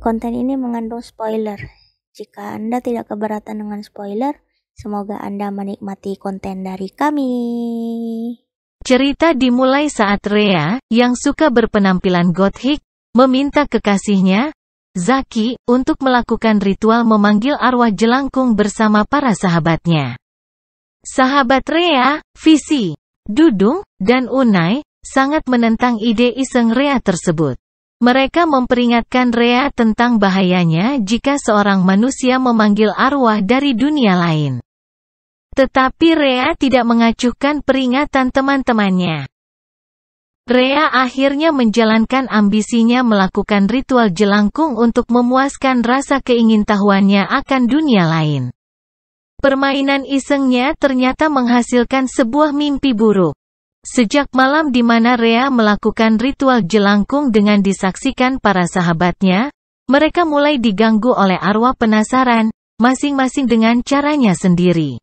Konten ini mengandung spoiler. Jika Anda tidak keberatan dengan spoiler, semoga Anda menikmati konten dari kami. Cerita dimulai saat Rhea, yang suka berpenampilan gothik, meminta kekasihnya, Zaki, untuk melakukan ritual memanggil arwah jelangkung bersama para sahabatnya. Sahabat Rhea, Visi, Dudung, dan Unai, sangat menentang ide iseng Rhea tersebut. Mereka memperingatkan Rhea tentang bahayanya jika seorang manusia memanggil arwah dari dunia lain. Tetapi Rhea tidak mengacuhkan peringatan teman-temannya. Rhea akhirnya menjalankan ambisinya melakukan ritual jelangkung untuk memuaskan rasa keingintahuannya akan dunia lain. Permainan isengnya ternyata menghasilkan sebuah mimpi buruk. Sejak malam di mana Rhea melakukan ritual jelangkung dengan disaksikan para sahabatnya, mereka mulai diganggu oleh arwah penasaran, masing-masing dengan caranya sendiri.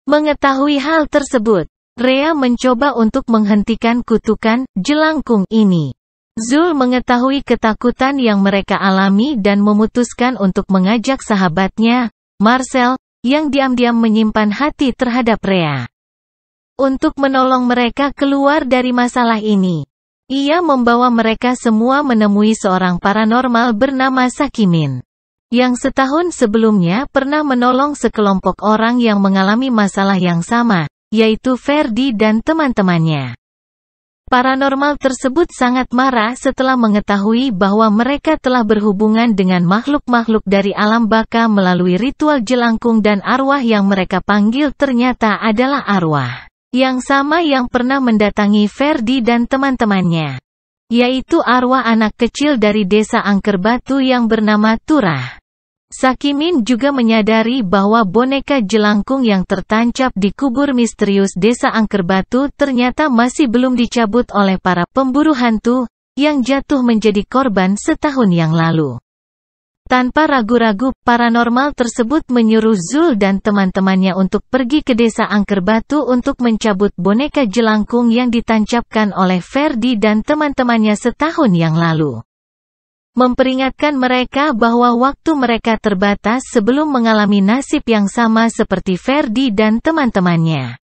Mengetahui hal tersebut, Rhea mencoba untuk menghentikan kutukan jelangkung ini. Zul mengetahui ketakutan yang mereka alami dan memutuskan untuk mengajak sahabatnya, Marcel, yang diam-diam menyimpan hati terhadap Rhea, untuk menolong mereka keluar dari masalah ini. Ia membawa mereka semua menemui seorang paranormal bernama Sakimin, yang setahun sebelumnya pernah menolong sekelompok orang yang mengalami masalah yang sama, yaitu Ferdi dan teman-temannya. Paranormal tersebut sangat marah setelah mengetahui bahwa mereka telah berhubungan dengan makhluk-makhluk dari alam baka melalui ritual jelangkung dan arwah yang mereka panggil ternyata adalah arwah yang sama yang pernah mendatangi Ferdi dan teman-temannya, yaitu arwah anak kecil dari desa Angker Batu yang bernama Turah. Sakimin juga menyadari bahwa boneka jelangkung yang tertancap di kubur misterius desa Angker Batu ternyata masih belum dicabut oleh para pemburu hantu, yang jatuh menjadi korban setahun yang lalu. Tanpa ragu-ragu, paranormal tersebut menyuruh Zul dan teman-temannya untuk pergi ke desa Angker Batu untuk mencabut boneka jelangkung yang ditancapkan oleh Ferdi dan teman-temannya setahun yang lalu. Memperingatkan mereka bahwa waktu mereka terbatas sebelum mengalami nasib yang sama seperti Ferdi dan teman-temannya.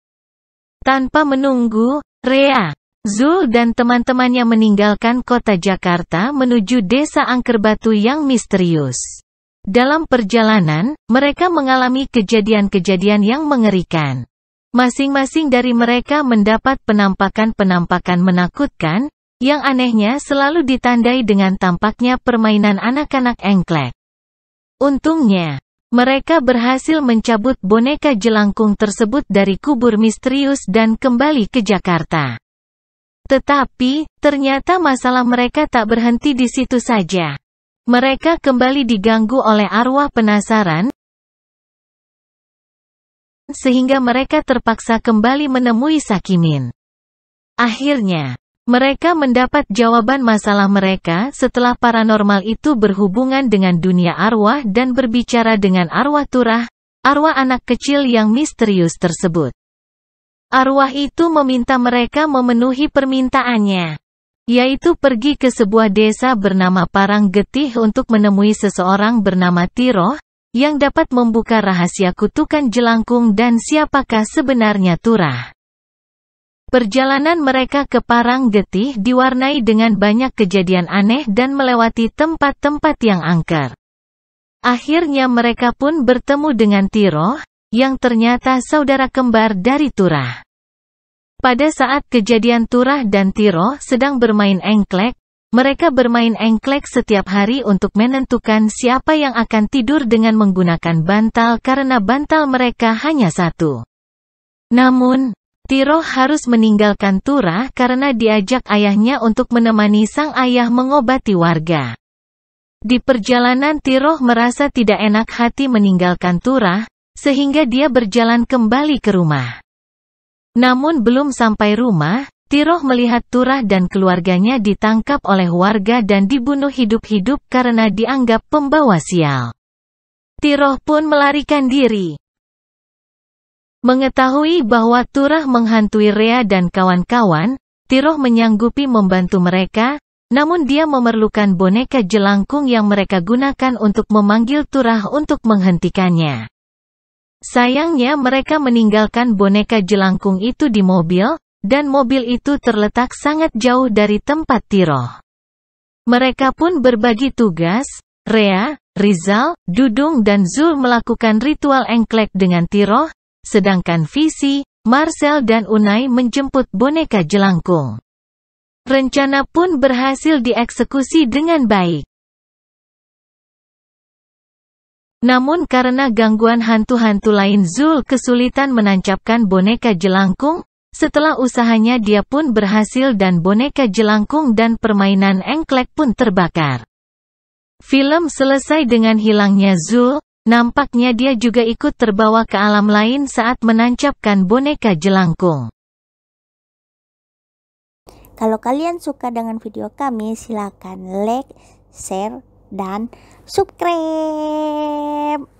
Tanpa menunggu, Rhea, Zul dan teman-temannya meninggalkan kota Jakarta menuju desa Angker Batu yang misterius. Dalam perjalanan, mereka mengalami kejadian-kejadian yang mengerikan. Masing-masing dari mereka mendapat penampakan-penampakan menakutkan, yang anehnya selalu ditandai dengan tampaknya permainan anak-anak engklek. Untungnya, mereka berhasil mencabut boneka jelangkung tersebut dari kubur misterius dan kembali ke Jakarta. Tetapi, ternyata masalah mereka tak berhenti di situ saja. Mereka kembali diganggu oleh arwah penasaran, sehingga mereka terpaksa kembali menemui Sakimin. Akhirnya, mereka mendapat jawaban masalah mereka setelah paranormal itu berhubungan dengan dunia arwah dan berbicara dengan arwah Turah, arwah anak kecil yang misterius tersebut. Arwah itu meminta mereka memenuhi permintaannya, yaitu pergi ke sebuah desa bernama Paranggetih untuk menemui seseorang bernama Tiroh, yang dapat membuka rahasia kutukan jelangkung dan siapakah sebenarnya Turah. Perjalanan mereka ke Paranggetih diwarnai dengan banyak kejadian aneh dan melewati tempat-tempat yang angker. Akhirnya mereka pun bertemu dengan Tiroh, yang ternyata saudara kembar dari Turah. Pada saat kejadian Turah dan Tiroh sedang bermain engklek, mereka bermain engklek setiap hari untuk menentukan siapa yang akan tidur dengan menggunakan bantal karena bantal mereka hanya satu. Namun, Tiroh harus meninggalkan Turah karena diajak ayahnya untuk menemani sang ayah mengobati warga. Di perjalanan Tiroh merasa tidak enak hati meninggalkan Turah, sehingga dia berjalan kembali ke rumah. Namun belum sampai rumah, Tiroh melihat Turah dan keluarganya ditangkap oleh warga dan dibunuh hidup-hidup karena dianggap pembawa sial. Tiroh pun melarikan diri. Mengetahui bahwa Turah menghantui Rhea dan kawan-kawan, Tiroh menyanggupi membantu mereka, Namun dia memerlukan boneka jelangkung yang mereka gunakan untuk memanggil Turah untuk menghentikannya. Sayangnya mereka meninggalkan boneka jelangkung itu di mobil, dan mobil itu terletak sangat jauh dari tempat Tiroh. Mereka pun berbagi tugas. Rea, Rizal, Dudung dan Zul melakukan ritual engklek dengan Tiroh, sedangkan Visi, Marcel dan Unai menjemput boneka jelangkung. Rencana pun berhasil dieksekusi dengan baik. Namun karena gangguan hantu-hantu lain, Zul kesulitan menancapkan boneka jelangkung. Setelah usahanya dia pun berhasil dan boneka jelangkung dan permainan engklek pun terbakar. Film selesai dengan hilangnya Zul. Nampaknya dia juga ikut terbawa ke alam lain saat menancapkan boneka jelangkung. Kalau kalian suka dengan video kami, silakan like, share, dan subscribe.